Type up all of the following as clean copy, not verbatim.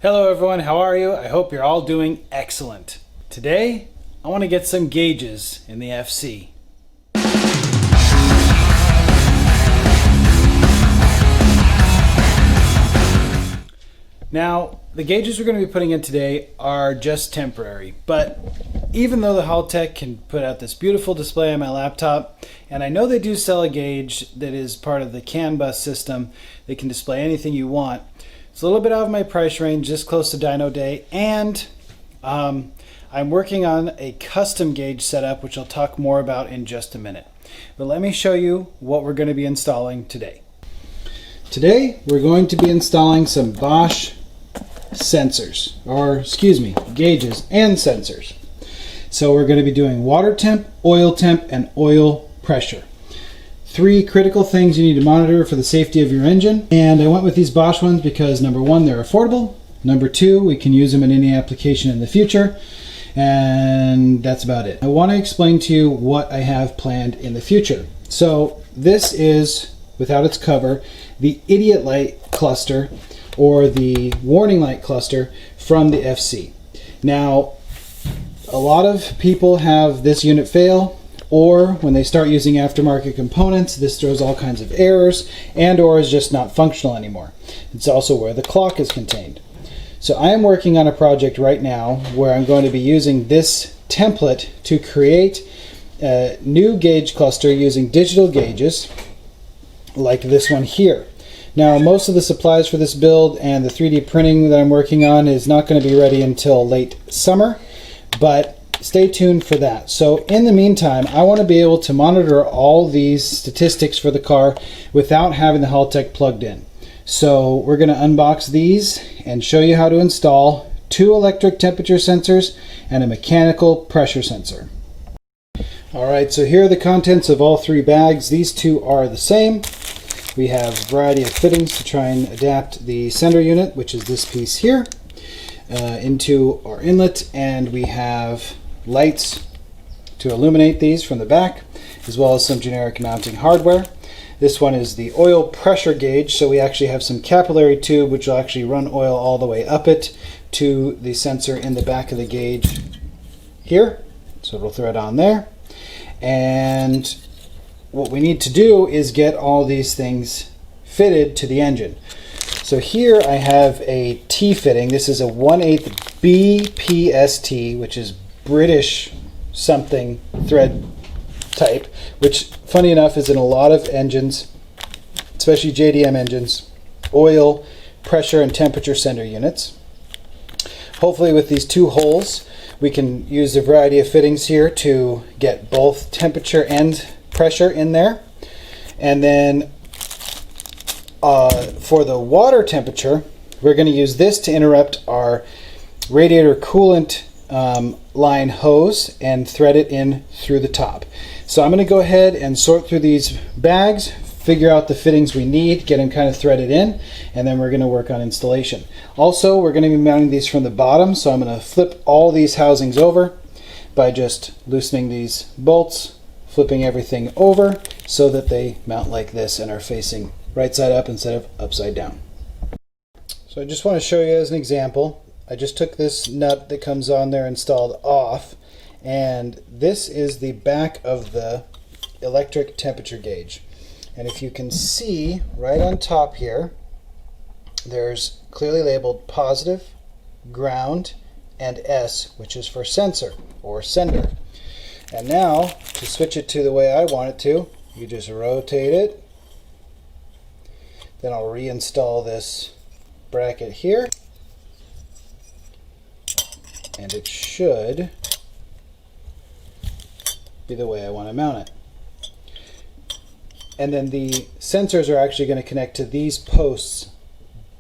Hello everyone, how are you? I hope you're all doing excellent. Today, I want to get some gauges in the FC. Now, the gauges we're going to be putting in today are just temporary, but even though the Haltech can put out this beautiful display on my laptop, and I know they do sell a gauge that is part of the CAN bus system that can display anything you want, it's a little bit out of my price range, just close to Dyno Day, and I'm working on a custom gauge setup, which I'll talk more about in just a minute. But let me show you what we're going to be installing today. Today, we're going to be installing some Bosch sensors, or excuse me, gauges and sensors. So we're going to be doing water temp, and oil pressure. 3 critical things you need to monitor for the safety of your engine. And I went with these Bosch ones because number 1, they're affordable. Number 2, we can use them in any application in the future. And that's about it. I want to explain to you what I have planned in the future. So this is, without its cover, the idiot light cluster or the warning light cluster from the FC. Now, a lot of people have this unit fail, or when they start using aftermarket components, this throws all kinds of errors and or is just not functional anymore. It's also where the clock is contained. So I am working on a project right now where I'm going to be using this template to create a new gauge cluster using digital gauges like this one here. Now, most of the supplies for this build and the 3D printing that I'm working on is not going to be ready until late summer, but stay tuned for that. So in the meantime, I want to be able to monitor all these statistics for the car without having the Haltech plugged in. So we're going to unbox these and show you how to install 2 electric temperature sensors and a mechanical pressure sensor. Alright, so here are the contents of all 3 bags. These 2 are the same. We have a variety of fittings to try and adapt the sender unit, which is this piece here, into our inlet, and we have lights to illuminate these from the back, as well as some generic mounting hardware. This one is the oil pressure gauge, so we actually have some capillary tube which will actually run oil all the way up it to the sensor in the back of the gauge here. So it'll thread on there. And what we need to do is get all these things fitted to the engine. So here I have a T fitting. This is a 1/8 BPST, which is British something thread type, which funny enough is in a lot of engines, especially JDM engines, oil, pressure, and temperature sender units. Hopefully with these 2 holes, we can use a variety of fittings here to get both temperature and pressure in there. And then for the water temperature, we're going to use this to interrupt our radiator coolant line hose and thread it in through the top. So I'm going to go ahead and sort through these bags, figure out the fittings we need, get them kind of threaded in, and then we're going to work on installation. Also, we're going to be mounting these from the bottom, so I'm going to flip all these housings over by just loosening these bolts, flipping everything over so that they mount like this and are facing right side up instead of upside down. So I just want to show you as an example. I just took this nut that comes on there installed off, and this is the back of the electric temperature gauge. And if you can see right on top here, there's clearly labeled positive, ground, and S, which is for sensor or sender. And now, to switch it to the way I want it to, you just rotate it. Then I'll reinstall this bracket here. And it should be the way I want to mount it. And then the sensors are actually going to connect to these posts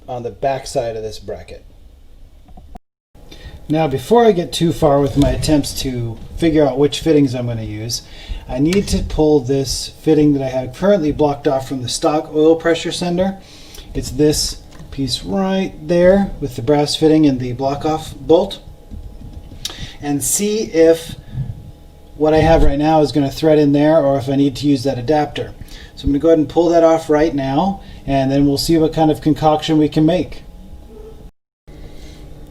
on the back side of this bracket. Now, before I get too far with my attempts to figure out which fittings I'm going to use, I need to pull this fitting that I have currently blocked off from the stock oil pressure sender. It's this piece right there with the brass fitting and the block off bolt, and see if what I have right now is going to thread in there or if I need to use that adapter. So I'm going to go ahead and pull that off right now, and then we'll see what kind of concoction we can make.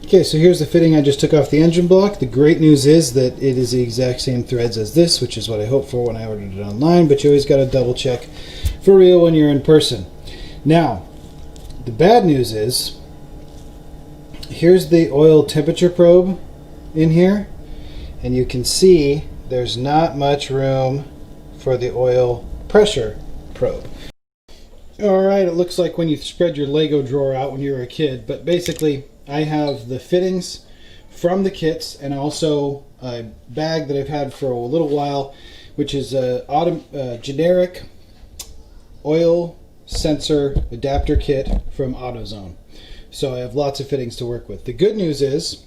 Okay, so here's the fitting I just took off the engine block. The great news is that it is the exact same threads as this, which is what I hoped for when I ordered it online, but you always got to double check for real when you're in person. Now, the bad news is, here's the oil temperature probe in here, and you can see there's not much room for the oil pressure probe. Alright, it looks like when you spread your Lego drawer out when you were a kid, but basically I have the fittings from the kits and also a bag that I've had for a little while, which is a generic oil sensor adapter kit from AutoZone. So I have lots of fittings to work with. The good news is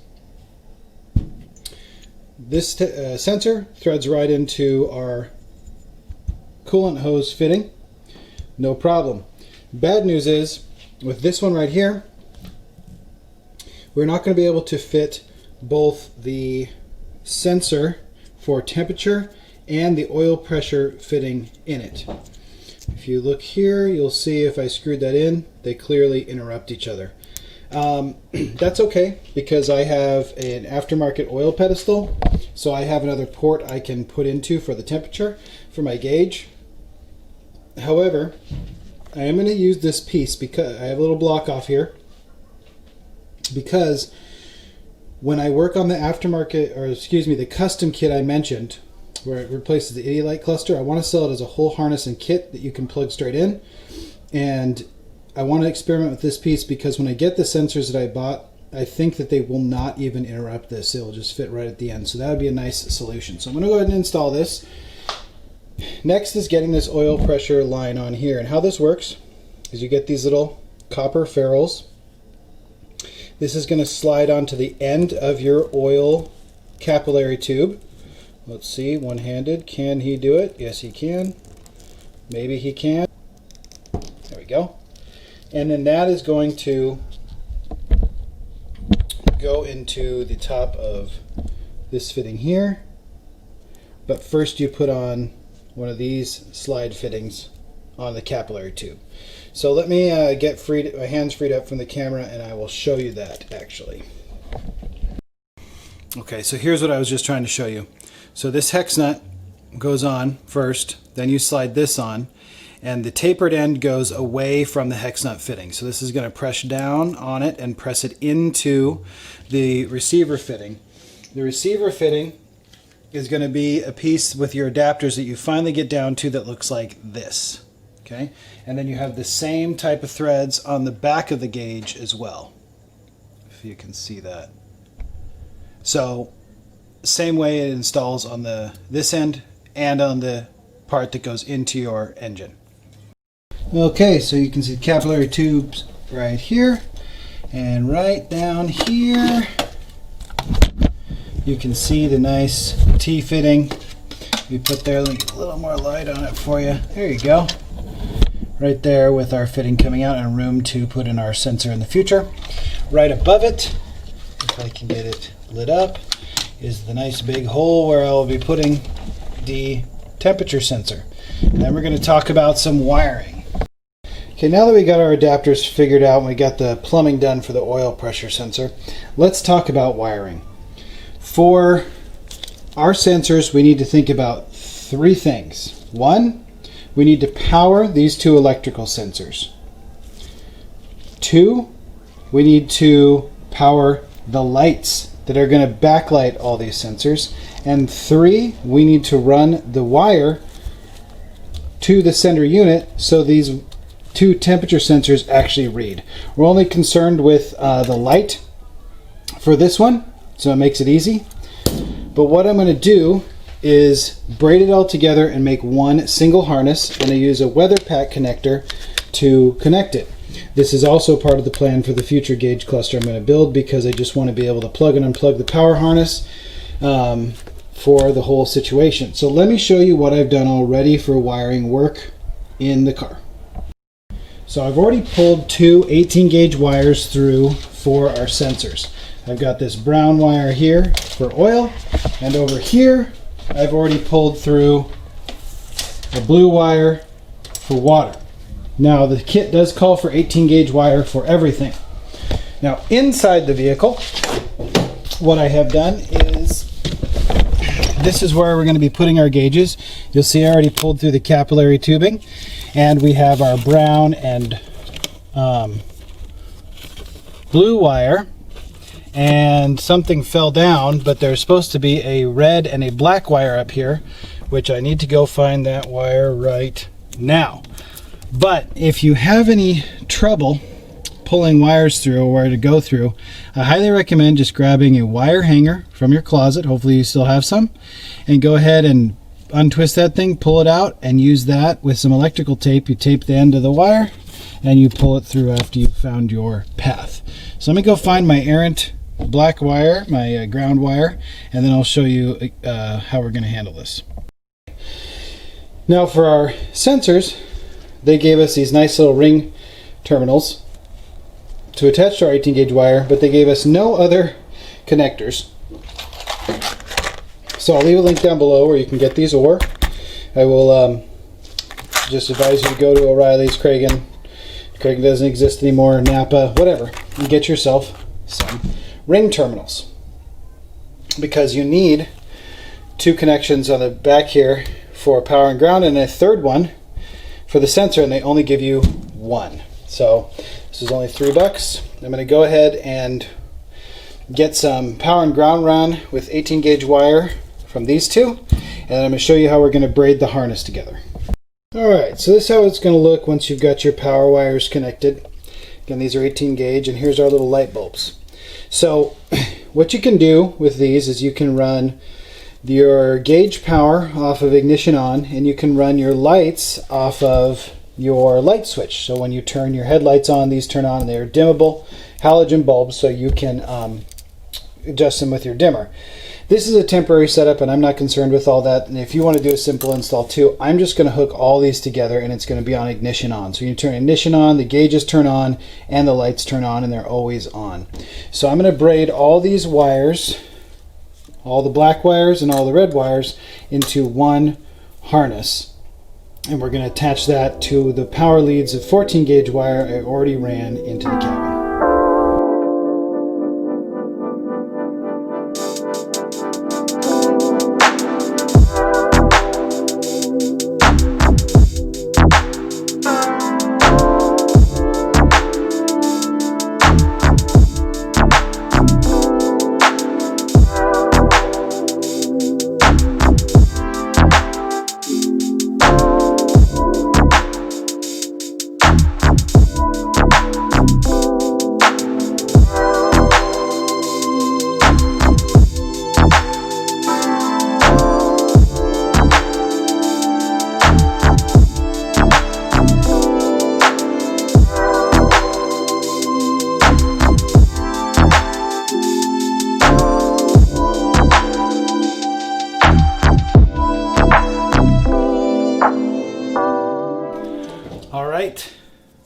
this sensor threads right into our coolant hose fitting. No problem. Bad news is, with this one right here, we're not going to be able to fit both the sensor for temperature and the oil pressure fitting in it. If you look here, you'll see if I screwed that in, they clearly interrupt each other. That's okay, because I have an aftermarket oil pedestal, so I have another port I can put into for the temperature for my gauge. However, I am going to use this piece because I have a little block off here, because when I work on the aftermarket, or excuse me, the custom kit I mentioned, where it replaces the Idiolite cluster, I want to sell it as a whole harness and kit that you can plug straight in. And I want to experiment with this piece because when I get the sensors that I bought, I think that they will not even interrupt this. It will just fit right at the end. So that would be a nice solution. So I'm going to go ahead and install this. Next is getting this oil pressure line on here. And how this works is you get these little copper ferrules. This is going to slide onto the end of your oil capillary tube. Let's see, one-handed. Can he do it? Yes, he can. Maybe he can. There we go. And then that is going to go into the top of this fitting here. But first you put on one of these slide fittings on the capillary tube. So let me get my hands freed up from the camera and I will show you that actually. Okay, so here's what I was just trying to show you. So this hex nut goes on first, then you slide this on, and the tapered end goes away from the hex nut fitting. So this is going to press down on it and press it into the receiver fitting. The receiver fitting is going to be a piece with your adapters that you finally get down to that looks like this. Okay, and then you have the same type of threads on the back of the gauge as well, if you can see that. So same way it installs on this end and on the part that goes into your engine. Okay, so you can see the capillary tubes right here, and right down here you can see the nice T-fitting we put there. Let me get a little more light on it for you. There you go. Right there with our fitting coming out and room to put in our sensor in the future. Right above it, if I can get it lit up, is the nice big hole where I'll be putting the temperature sensor. And then we're going to talk about some wiring. Okay, now that we got our adapters figured out and we got the plumbing done for the oil pressure sensor, let's talk about wiring. For our sensors, we need to think about three things. One, we need to power these two electrical sensors. Two, we need to power the lights that are going to backlight all these sensors. And three, we need to run the wire to the center unit so these two temperature sensors actually read. We're only concerned with the light for this one, so it makes it easy. But what I'm going to do is braid it all together and make one single harness, and I use a weather pack connector to connect it. This is also part of the plan for the future gauge cluster I'm going to build, because I just want to be able to plug and unplug the power harness for the whole situation. So let me show you what I've done already for wiring work in the car. So I've already pulled two 18 gauge wires through for our sensors. I've got this brown wire here for oil, and over here I've already pulled through a blue wire for water. Now the kit does call for 18 gauge wire for everything. Now inside the vehicle, what I have done is, this is where we're going to be putting our gauges. You'll see I already pulled through the capillary tubing, and we have our brown and blue wire, and something fell down, but there's supposed to be a red and a black wire up here, which I need to go find that wire right now. But if you have any trouble pulling wires through or where to go through, I highly recommend just grabbing a wire hanger from your closet, hopefully you still have some, and go ahead and untwist that thing, pull it out, and use that with some electrical tape. You tape the end of the wire and you pull it through after you've found your path. So let me go find my errant black wire, my ground wire, and then I'll show you how we're going to handle this. Now for our sensors, they gave us these nice little ring terminals to attach to our 18 gauge wire, but they gave us no other connectors. So I'll leave a link down below where you can get these, or I will just advise you to go to O'Reilly's, Cragen doesn't exist anymore, Napa, whatever, and get yourself some ring terminals, because you need two connections on the back here for power and ground, and a third one for the sensor, and they only give you one. So this is only $3. I'm going to go ahead and get some power and ground run with 18 gauge wire from these two, and I'm going to show you how we're going to braid the harness together. Alright, so this is how it's going to look once you've got your power wires connected. Again, these are 18 gauge, and here's our little light bulbs. So what you can do with these is you can run your gauge power off of ignition on, and you can run your lights off of your light switch. So when you turn your headlights on, these turn on, and they are dimmable halogen bulbs, so you can adjust them with your dimmer. This is a temporary setup, and I'm not concerned with all that. And if you want to do a simple install too, I'm just going to hook all these together, and it's going to be on ignition on. So you turn ignition on, the gauges turn on, and the lights turn on, and they're always on. So I'm going to braid all these wires, all the black wires and all the red wires, into one harness. And we're going to attach that to the power leads of 14 gauge wire I already ran into the cabin. Alright,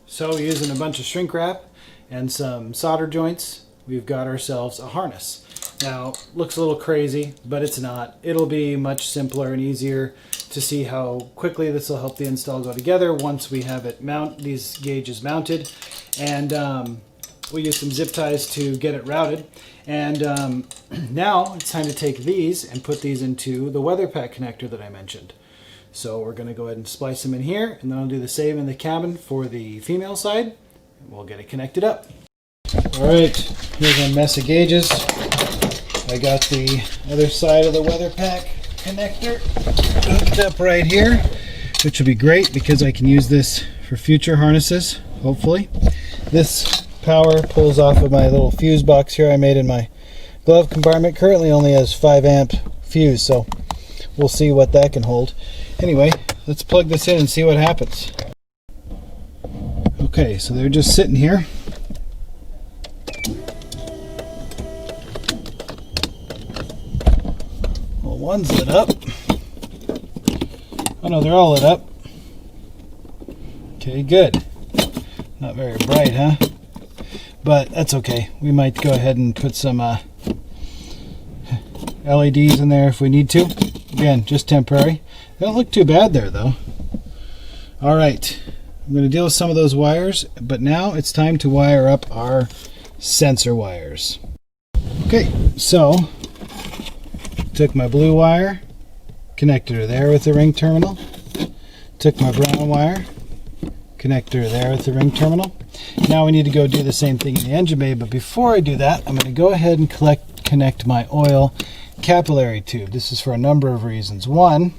so using a bunch of shrink wrap and some solder joints, we've got ourselves a harness. Now, looks a little crazy, but it's not. It'll be much simpler and easier to see how quickly this will help the install go together once we have it these gauges mounted. And we'll use some zip ties to get it routed. And now it's time to take these and put these into the weather pack connector that I mentioned. So we're going to go ahead and splice them in here, and then I'll do the same in the cabin for the female side, and we'll get it connected up. Alright, here's a mess of gauges. I got the other side of the weather pack connector hooked up right here, which will be great because I can use this for future harnesses, hopefully. This power pulls off of my little fuse box here I made in my glove compartment. Currently only has 5 amp fuse, so we'll see what that can hold. Anyway, let's plug this in and see what happens. Okay, so they're just sitting here. Well, one's lit up. Oh no, they're all lit up. Okay, good. Not very bright, huh? But that's okay. We might go ahead and put some LEDs in there if we need to. Again, just temporary. They don't look too bad there though. Alright, I'm going to deal with some of those wires, but now it's time to wire up our sensor wires. Okay, so took my blue wire, connected her there with the ring terminal, took my brown wire, connected her there with the ring terminal. Now we need to go do the same thing in the engine bay, but before I do that, I'm going to go ahead and connect my oil capillary tube. This is for a number of reasons. One,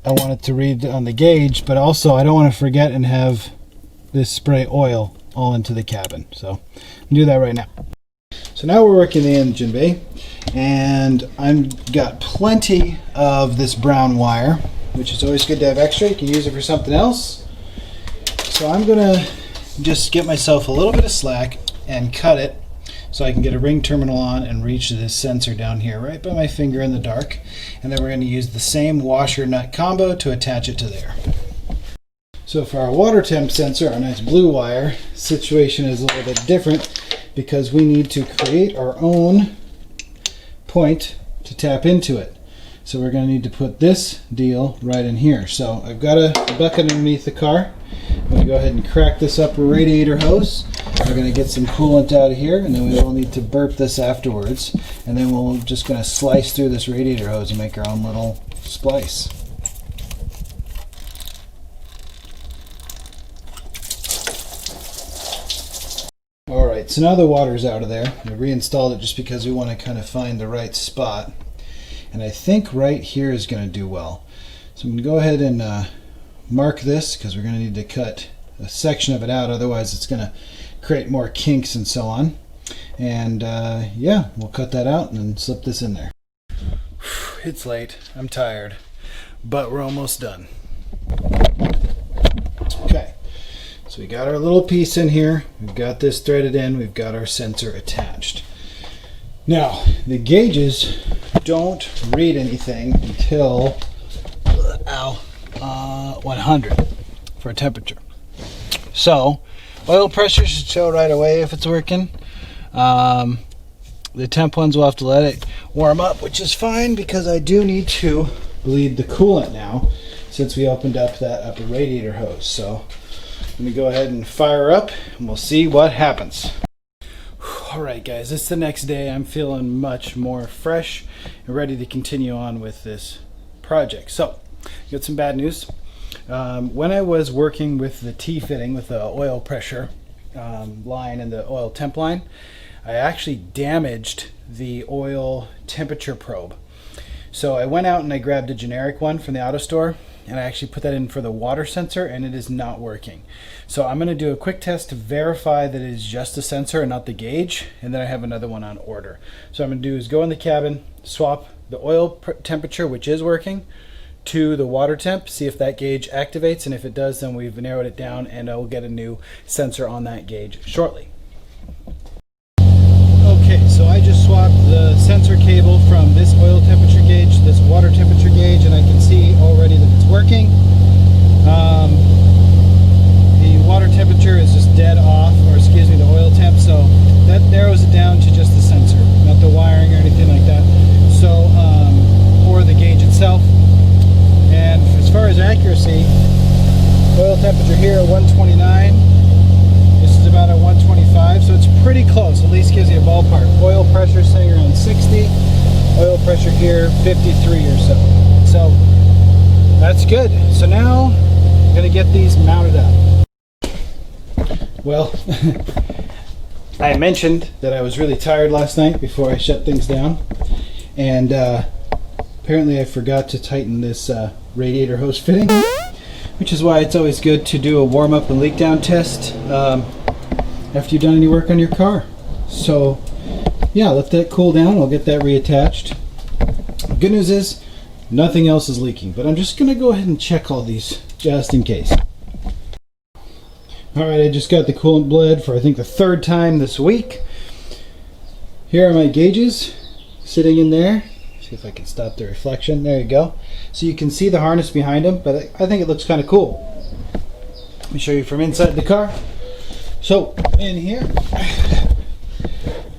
I want it to read on the gauge, but also I don't want to forget and have this spray oil all into the cabin. So I'll do that right now. So now we're working the engine bay, and I've got plenty of this brown wire, which is always good to have extra. You can use it for something else. So I'm gonna just get myself a little bit of slack and cut it so I can get a ring terminal on and reach this sensor down here right by my finger in the dark. And then we're going to use the same washer nut combo to attach it to there. So for our water temp sensor, our nice blue wire, situation is a little bit different because we need to create our own point to tap into it. So we're going to need to put this deal right in here. So I've got a bucket underneath the car. I'm going to go ahead and crack this upper radiator hose. We're going to get some coolant out of here, and then we will need to burp this afterwards. And then we're just going to slice through this radiator hose and make our own little splice. Alright, so now the water's out of there. I reinstalled it just because we want to kind of find the right spot. And I think right here is going to do well. So I'm going to go ahead and mark this because we're going to need to cut a section of it out, otherwise it's going to create more kinks and so on. And yeah, we'll cut that out and then slip this in there. It's late, I'm tired, but we're almost done. Okay, so we got our little piece in here, we've got this threaded in, we've got our sensor attached. Now, the gauges don't read anything until 100 for temperature. So, oil pressure should show right away if it's working. The temp ones will have to let it warm up, which is fine because I do need to bleed the coolant now since we opened up that upper radiator hose. So, let me go ahead and fire up and we'll see what happens. Alright guys, it's the next day. I'm feeling much more fresh and ready to continue on with this project. So, got some bad news. When I was working with the T-fitting with the oil pressure line and the oil temp line, I actually damaged the oil temperature probe. So I went out and I grabbed a generic one from the auto store, and I actually put that in for the water sensor, and it is not working. So I'm going to do a quick test to verify that it is just the sensor and not the gauge, and then I have another one on order. So what I'm going to do is go in the cabin, swap the oil temperature, which is working, to the water temp, see if that gauge activates, and if it does, then we've narrowed it down and I will get a new sensor on that gauge shortly. Okay, so I just swapped the sensor cable from this oil temperature gauge to this water temperature gauge, and I can see already that it's working. The water temperature is just dead off, or excuse me, the oil temp, so that narrows it down to just the sensor, not the wiring or anything like that. So, or the gauge itself. And as far as accuracy, oil temperature here at 129, this is about at 125, so it's pretty close, at least gives you a ballpark. Oil pressure saying around 60, oil pressure here 53 or so. So that's good. So now I'm going to get these mounted up. Well, I mentioned that I was really tired last night before I shut things down, and apparently I forgot to tighten this radiator hose fitting, which is why it's always good to do a warm-up and leak down test after you've done any work on your car. So yeah, let that cool down. I'll get that reattached. The good news is nothing else is leaking, but I'm just going to go ahead and check all these just in case. Alright, I just got the coolant bled for I think the third time this week. Here are my gauges sitting in there. See if I can stop the reflection. There you go. So you can see the harness behind them, but I think it looks kind of cool. Let me show you from inside the car. So in here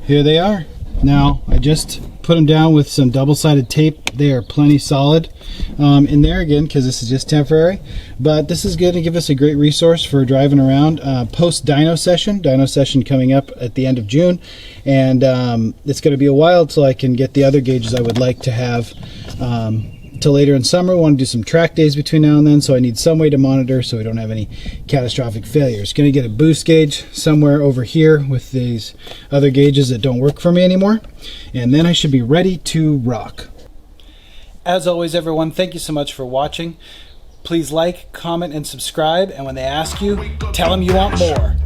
they are. Now I just put them down with some double-sided tape. They are plenty solid. in there again, because this is just temporary. But this is going to give us a great resource for driving around post dyno session coming up at the end of June. And it's going to be a while till I can get the other gauges I would like to have till later in summer. We want to do some track days between now and then, so I need some way to monitor so we don't have any catastrophic failures. Going to get a boost gauge somewhere over here with these other gauges that don't work for me anymore, and then I should be ready to rock. As always, everyone, thank you so much for watching. Please like, comment, and subscribe, and when they ask you, tell them you want more.